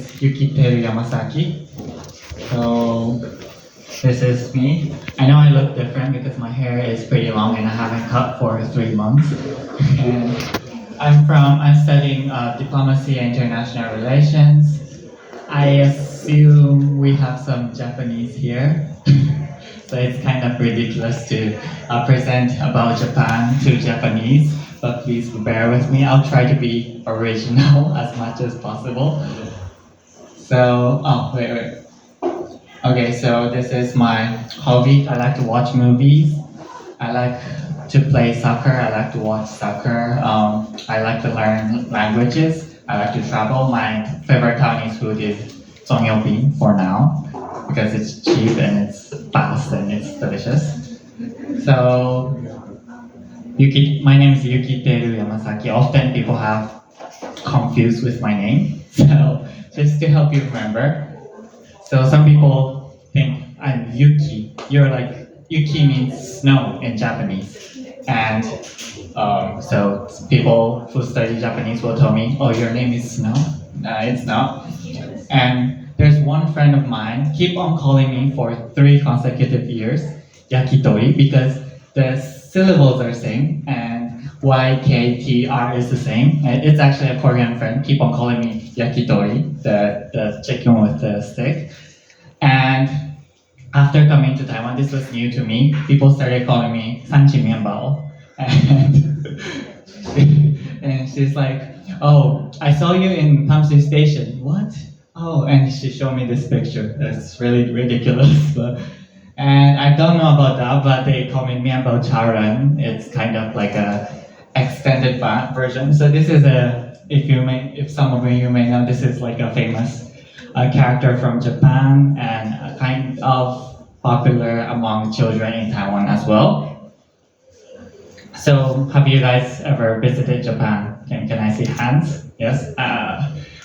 is Yukiteru Yamasaki. So this is me. I know I look different because my hair is pretty long and I haven't cut for 3 months. And I'm studying diplomacy and international relations. I assume we have some Japanese here. So it's kind of ridiculous to present about Japan to Japanese, but please bear with me. I'll try to be original as much as possible. So, wait. Okay, so this is my hobby. I like to watch movies. I like to play soccer. I like to watch soccer. I like to learn languages. I like to travel. My favorite Taiwanese food is Bean for now because it's cheap and it's fast and it's delicious. So, my name is Yukiteru Yamasaki. Often people have confused with my name. So, just to help you remember. So some people think I'm Yuki. Yuki means snow in Japanese. And so people who study Japanese will tell me, oh, your name is Snow? It's not. And there's one friend of mine, keep on calling me for 3 consecutive years, Yakitori, because the syllables are same and YKTR is the same. And it's actually a Korean friend, keep on calling me Yakitori, the chicken with the stick. And after coming to Taiwan, this was new to me. People started calling me Sanchi Mianbao. And she's like, oh, I saw you in Tamsu Station. What? Oh, and she showed me this picture. That's really ridiculous. And I don't know about that, but they call me Mianbao Charan. It's kind of like a extended version. So this is if some of you may know, this is like a famous character from Japan and kind of popular among children in Taiwan as well. So have you guys ever visited Japan? Can I see hands? Yes.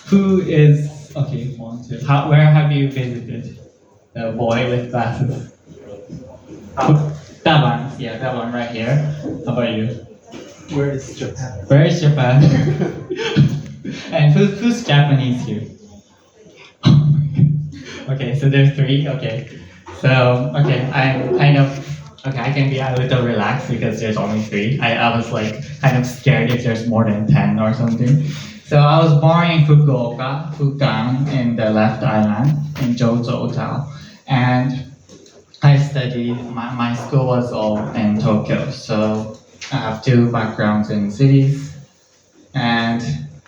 Who is, okay, 1, 2. Where have you visited? The boy with glasses. That one, yeah, that one right here. How about you? Where is Japan? Where is Japan? And who's Japanese here? Okay, so there's 3. Okay, so I'm kind of I can be a little relaxed because there's only 3. I was like kind of scared if there's more than 10 or something. So I was born in Fukuoka in the left island in Jozo, and I studied. My school was all in Tokyo, so I have 2 backgrounds in cities, and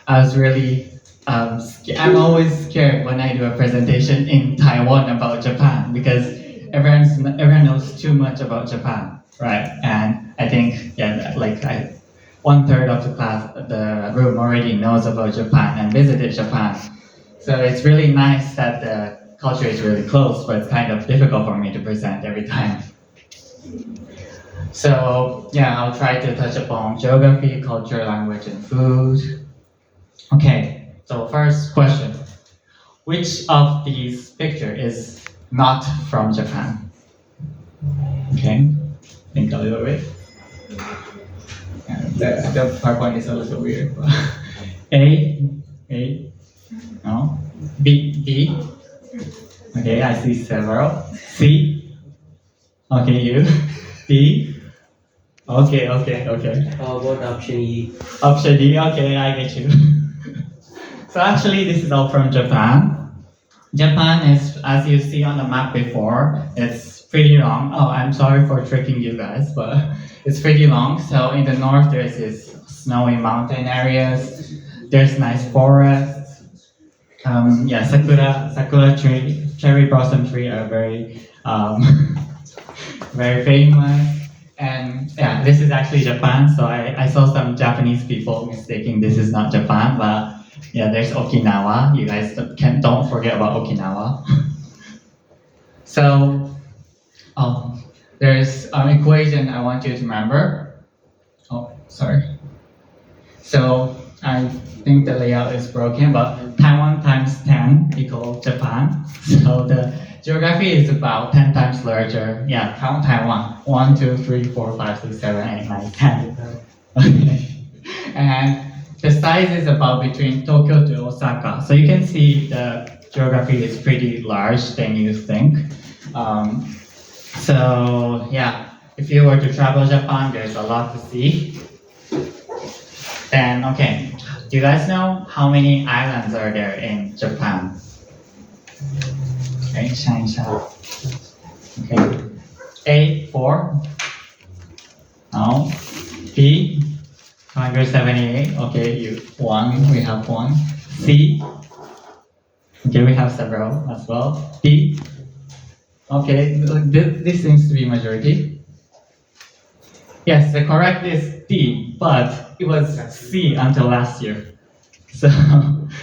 I was really. I'm always scared when I do a presentation in Taiwan about Japan because everyone knows too much about Japan, right? And I think 1/3 of the room already knows about Japan and visited Japan. So it's really nice that the culture is really close, but it's kind of difficult for me to present every time. So I'll try to touch upon geography, culture, language, and food. Okay. So first question, which of these pictures is not from Japan? Okay, think a little bit. The PowerPoint is a little weird. A, no. B. Okay, I see several. C. Okay, you. D. Okay. How about option E? Option D. Okay, I get you. So actually, this is all from Japan. Japan is, as you see on the map before, it's pretty long. Oh, I'm sorry for tricking you guys, but it's pretty long. So in the north, there's this snowy mountain areas. There's nice forests. Sakura tree, cherry blossom tree are very, very famous. And this is actually Japan. So I saw some Japanese people mistaking this is not Japan, but there's Okinawa. You guys don't forget about Okinawa. So, there's an equation I want you to remember. Oh, sorry. So, I think the layout is broken, but Taiwan times 10 equals Japan. So the geography is about 10 times larger. Yeah, count Taiwan. 1, 2, 3, 4, 5, 6, 7, 8, 9, 10. Okay. And the size is about between Tokyo to Osaka. So you can see the geography is pretty large than you think. So yeah, if you were to travel Japan, there's a lot to see. Then okay, do you guys know how many islands are there in Japan? Okay, shine, shine. Okay, A, 4. No. B, 278. Okay, you one. We have one. C. Okay, we have several as well. D. Okay, this seems to be majority. Yes, the correct is D, but it was C until last year. So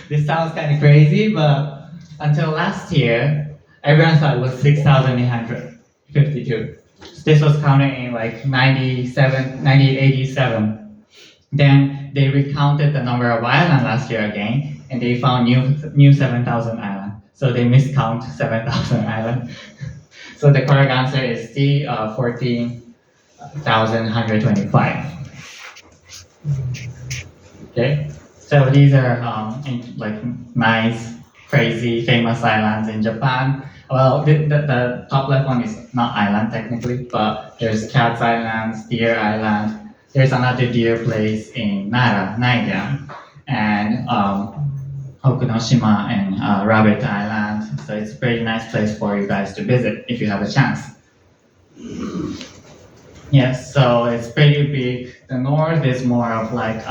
this sounds kind of crazy, but until last year, everyone thought it was 6,852. This was counted in like 1987. Then they recounted the number of islands last year again, and they found new 7,000 islands. So they miscount 7,000 islands. So the correct answer is D, 14,125. Okay, so these are like nice, crazy, famous islands in Japan. Well, the top left one is not island technically, but there's Cats Islands, Deer Island. There's another deer place in Nara, Naga, and Okunoshima and Rabbit Island. So it's a pretty nice place for you guys to visit if you have a chance. Yes, so it's pretty big. The north is more of like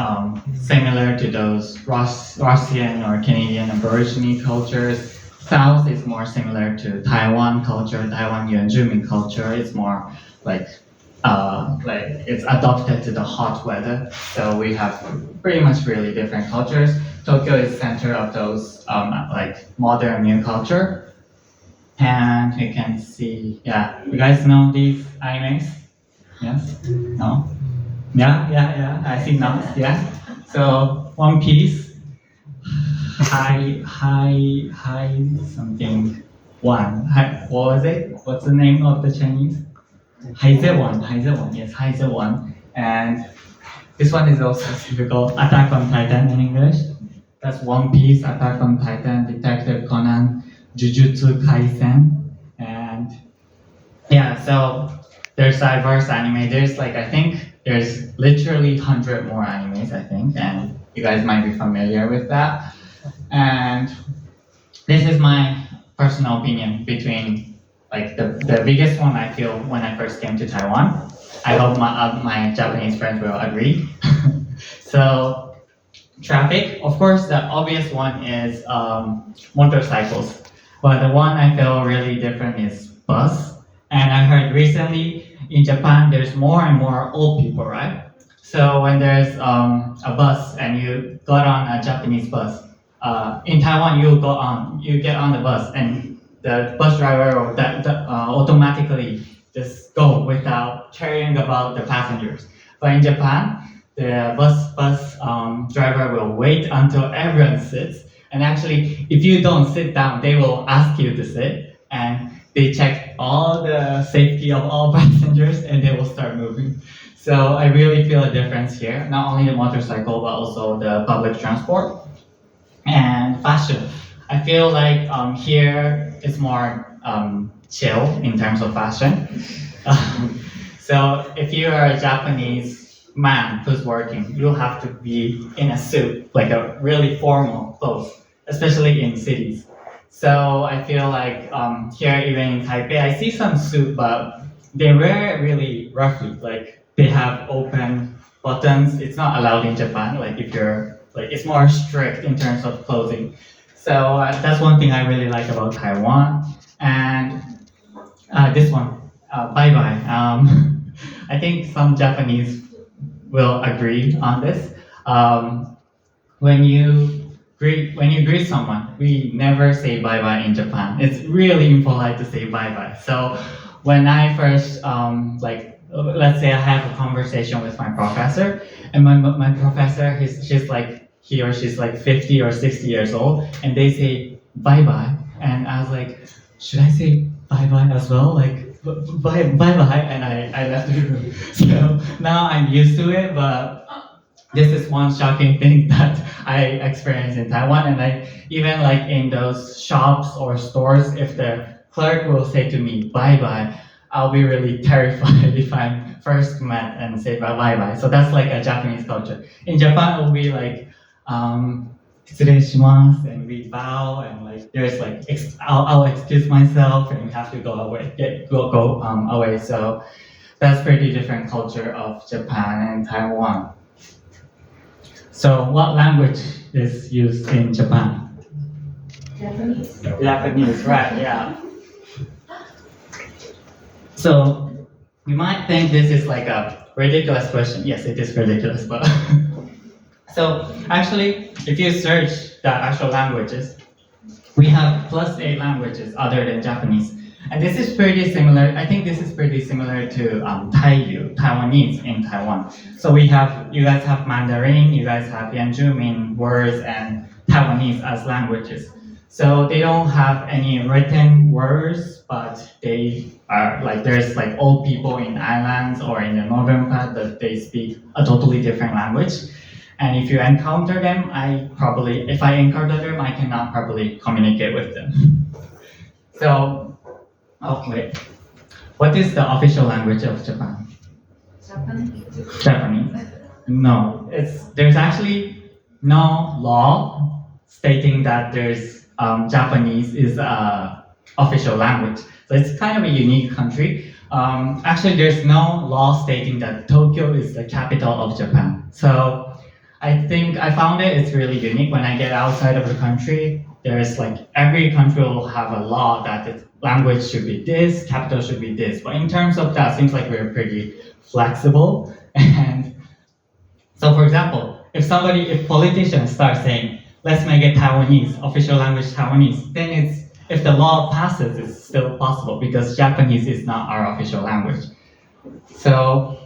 similar to those Russian or Canadian Aborigine cultures. South is more similar to Taiwan culture, Taiwan Yuanjumin culture. It's more like it's adopted to the hot weather. So we have pretty much really different cultures. Tokyo is center of those like modern new culture. And you can see, yeah, you guys know these animes? Yes? No? Yeah, I think not, yeah. So One Piece, high something one. What was it? What's the name of the Chinese? Haizewan, yes, Haizewan. And this one is also typical Attack on Titan in English. That's One Piece, Attack on Titan, Detective Conan, Jujutsu Kaisen. And yeah, so there's diverse anime. There's like, I think there's literally 100 more animes, I think, and you guys might be familiar with that. And this is my personal opinion between like the biggest one I feel when I first came to Taiwan. I hope my Japanese friends will agree. So traffic, of course, the obvious one is motorcycles. But the one I feel really different is bus. And I heard recently in Japan, there's more and more old people, right? So when there's a bus and you got on a Japanese bus, in Taiwan you get on the bus and the bus driver will automatically just go without caring about the passengers. But in Japan, the bus driver will wait until everyone sits. And actually, if you don't sit down, they will ask you to sit. And they check all the safety of all passengers and they will start moving. So I really feel a difference here, not only the motorcycle, but also the public transport. And fashion. I feel like here it's more chill in terms of fashion. So if you are a Japanese man who's working, you'll have to be in a suit, like a really formal clothes, especially in cities. So I feel like here, even in Taipei, I see some suit, but they wear it really roughly. Like they have open buttons. It's not allowed in Japan. Like if you're like, it's more strict in terms of clothing. So that's one thing I really like about Taiwan. And this one, bye bye. I think some Japanese will agree on this. When you greet someone, we never say bye bye in Japan. It's really impolite to say bye bye. So when I first let's say I have a conversation with my professor, and my professor he or she's like 50 or 60 years old, and they say bye bye, and I was like, should I say bye bye as well? Like bye bye, and I left the room. So now I'm used to it, but This is one shocking thing that I experienced in Taiwan, and I even like in those shops or stores, if the clerk will say to me bye bye, I'll be really terrified if I'm first met and say bye bye. So that's like a Japanese culture. In Japan, it will be like失礼します and we bow and like there's like I'll excuse myself and we have to go away, go away. So that's pretty different culture of Japan and Taiwan. So what language is used in Japan? Japanese. Japanese, right, yeah. So you might think this is like a ridiculous question. Yes, it is ridiculous, but so actually, if you search the actual languages, we have +8 languages other than Japanese. And this is pretty similar. I think this is pretty similar to Taiyu, Taiwanese in Taiwan. So you guys have Mandarin, you guys have Yanjumin words and Taiwanese as languages. So they don't have any written words, but they are like there's like old people in islands or in the northern part that they speak a totally different language. And if you encounter them, if I encounter them, I cannot probably communicate with them. So, oh wait, what is the official language of Japan? Japanese. Japanese. No, there's actually no law stating that there's Japanese is a official language. So it's kind of a unique country. Actually, there's no law stating that Tokyo is the capital of Japan. So I think I found it's really unique. When I get outside of the country, there's like every country will have a law that its language should be this, capital should be this. But in terms of that, it seems like we're pretty flexible. And so, for example, if politicians start saying, let's make it Taiwanese, official language Taiwanese, then if the law passes, it's still possible because Japanese is not our official language. So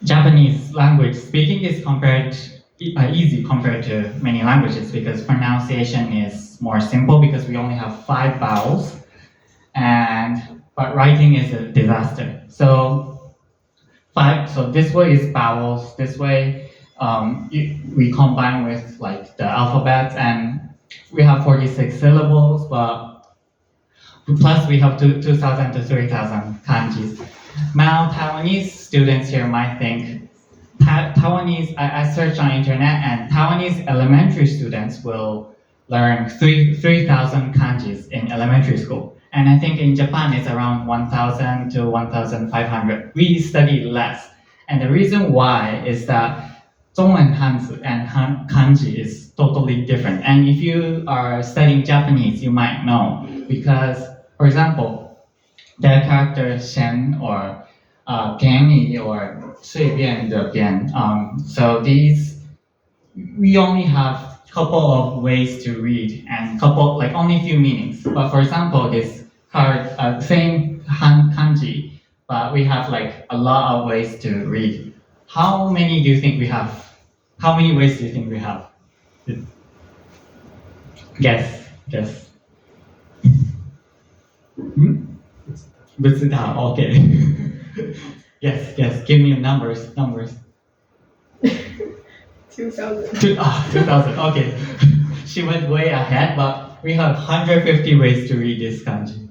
Japanese language speaking is easy compared to many languages because pronunciation is more simple because we only have 5 vowels, but writing is a disaster. So this way is vowels. This way we combine with like the alphabet, and we have 46 syllables, but plus we have 2,000 to 3,000 kanjis. Now, Taiwanese students here might think, Taiwanese, I searched on internet, and Taiwanese elementary students will learn 3,000 kanjis in elementary school. And I think in Japan it's around 1,000 to 1,500. We study less. And the reason why is that Zhongwen Hanzi and kanji is totally different. And if you are studying Japanese, you might know, because, for example, the character shen or bianyi or 随便的bian. So these, we only have a couple of ways to read and only a few meanings. But for example, this card, same kanji, but we have like a lot of ways to read. How many do you think we have? How many ways do you think we have? Guess. Okay. Yes, give me numbers. 2,000. 2,000, okay. She went way ahead, but we have 150 ways to read this kanji.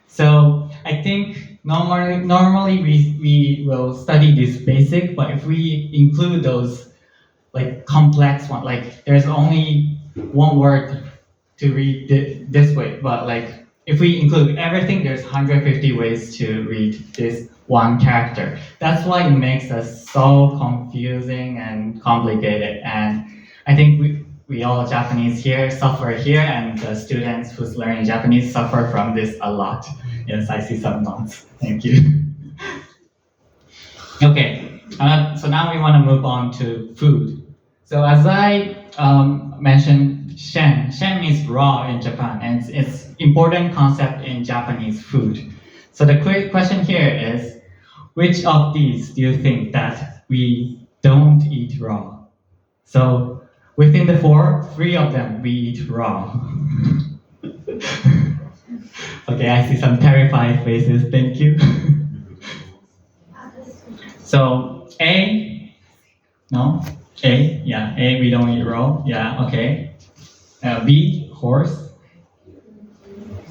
So I think normally we will study this basic, but if we include those like complex one, like there's only one word to read this way, but like if we include everything, there's 150 ways to read this one character. That's why it makes us so confusing and complicated. And I think we all Japanese here suffer here, and the students who's learning Japanese suffer from this a lot. Yes, I see some nods. Thank you. Okay, so now we want to move on to food. So as I mentioned, shen means raw in Japan, and it's important concept in Japanese food. So the quick question here is, which of these do you think that we don't eat raw? So within the 3 of them we eat raw. Okay, I see some terrified faces, thank you. So A, no? A, yeah, A, we don't eat raw. Yeah, okay. B, horse.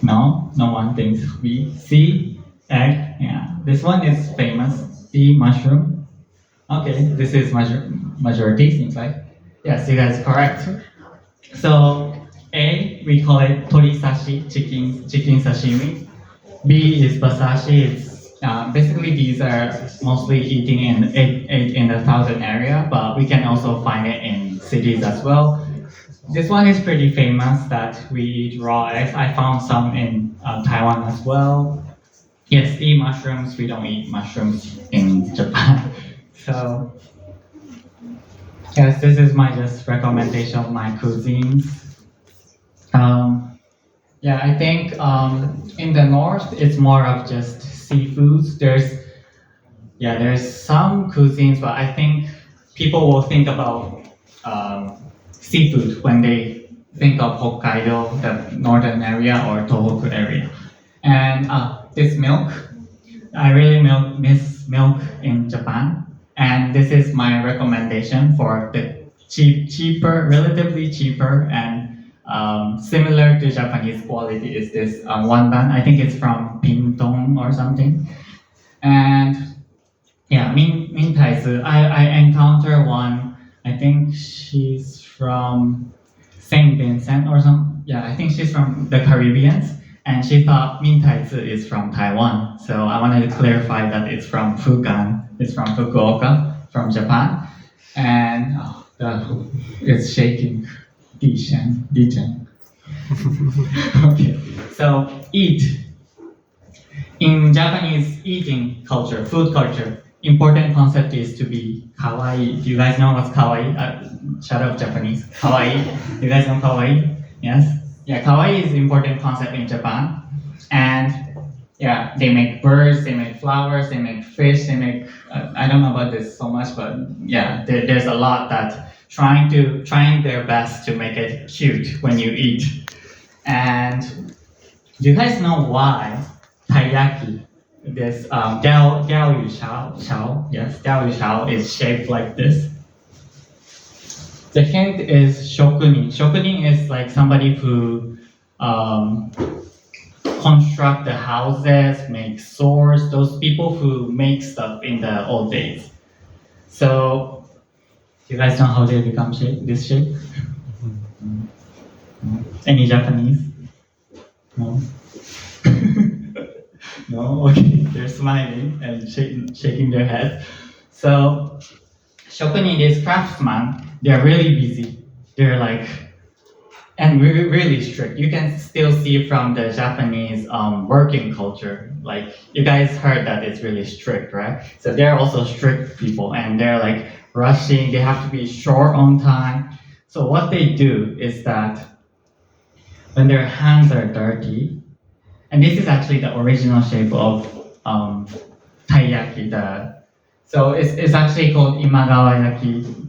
No, no one thinks B. C, egg. Yeah, this one is famous. D, mushroom. Okay, this is majority, seems like. Yes, you guys are correct. So A, we call it torisashi, chicken sashimi. B is basashi. It's basically these are mostly eating in the southern area, but we can also find it in cities as well. This one is pretty famous that we eat raw eggs. I found some in Taiwan as well. Yes, the mushrooms. We don't eat mushrooms in Japan. So yes, this is my just recommendation of my cuisines. Yeah, I think in the north it's more of just seafoods. There's some cuisines, but I think people will think about seafood when they think of Hokkaido, the northern area, or Tohoku area. And this milk, I really miss milk in Japan, and this is my recommendation for the cheaper, relatively cheaper, and similar to Japanese quality is this wandan. I think it's from Pingtong or something. And yeah, Min Taizu. I encountered one. I think she's from Saint Vincent or some. Yeah, I think she's from the Caribbeans, and she thought Min Taizu is from Taiwan. So I wanted to clarify that it's from Fukan. It's from Fukuoka, from Japan, and it's shaking. Dichen. Okay, so eat. In Japanese eating culture, food culture, important concept is to be kawaii. Do you guys know what's kawaii? Shut up, Japanese. Kawaii. You guys know kawaii? Yes? Yeah, kawaii is important concept in Japan. And yeah, they make birds, they make flowers, they make fish, they make, I don't know about this so much, but yeah, there's a lot that trying their best to make it cute when you eat. And do you guys know why taiyaki, this gao yu xiao, yes, gao yu xiao is shaped like this? The hint is shokunin. Shokunin is like somebody who construct the houses, make swords, those people who make stuff in the old days. So, you guys know how they become this shape? Any Japanese? No? No? Okay, they're smiling and shaking their heads. So, shokunin, these craftsmen, they're really busy. They're like, and really strict. You can still see from the Japanese working culture, like you guys heard that it's really strict, right? So they're also strict people, and they're like rushing. They have to be short on time. So what they do is that when their hands are dirty, and this is actually the original shape of taiyaki. So it's actually called imagawa-yaki,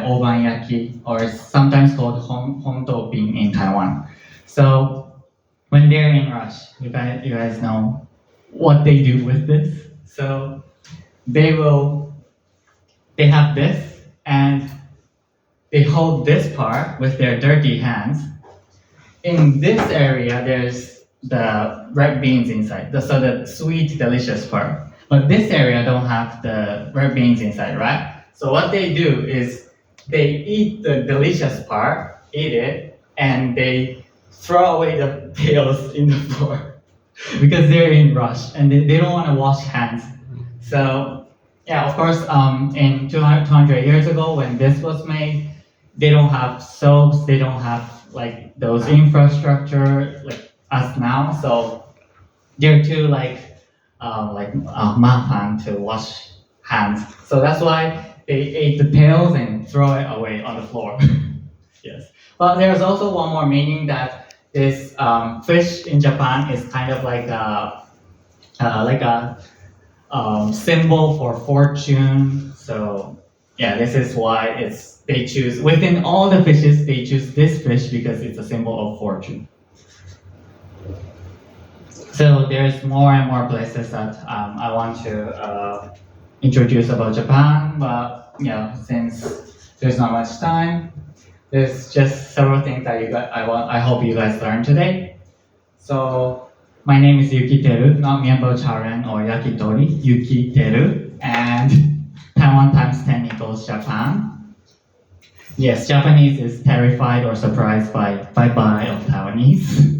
oban-yaki, or sometimes called hontopin in Taiwan. So when they're in rush, you guys know what they do with this. So they have this, and they hold this part with their dirty hands. In this area, there's the red beans inside, so the sweet, delicious part. But this area don't have the red beans inside, right? So what they do is they eat the delicious part, eat it, and they throw away the tails in the floor because they're in rush and they don't want to wash hands. So yeah, of course, in 200 years ago when this was made, they don't have soaps, they don't have like those infrastructure like us now. So they're too mafan to wash hands. So that's why they ate the tails and throw it away on the floor. Yes. But there's also one more meaning that this fish in Japan is kind of like a symbol for fortune. So yeah, this is why they choose within all the fishes they choose this fish because it's a symbol of fortune. So there's more and more places that I want to introduce about Japan, but since there's not much time. There's just several things that I hope you guys learned today. So my name is Yukiteru, not Mienbo Charen or Yakitori, Yukiteru, and Taiwan times 10 equals Japan. Yes, Japanese is terrified or surprised by bye-bye of Taiwanese.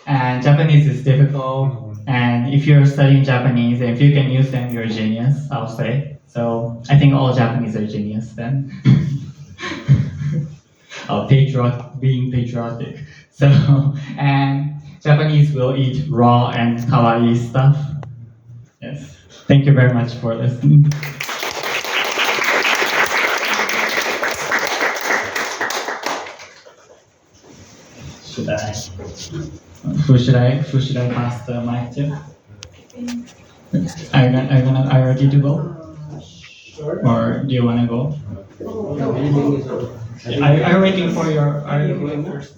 And Japanese is difficult, and if you're studying Japanese, and if you can use them, you're a genius, I'll say. So I think all Japanese are genius then. Being patriotic. So, and Japanese will eat raw and kawaii stuff. Yes. Thank you very much for listening. Who should I pass the mic to? Are you ready to go? Sure. Or do you want to go? Anything is over. Are you waiting for your? Are you going first?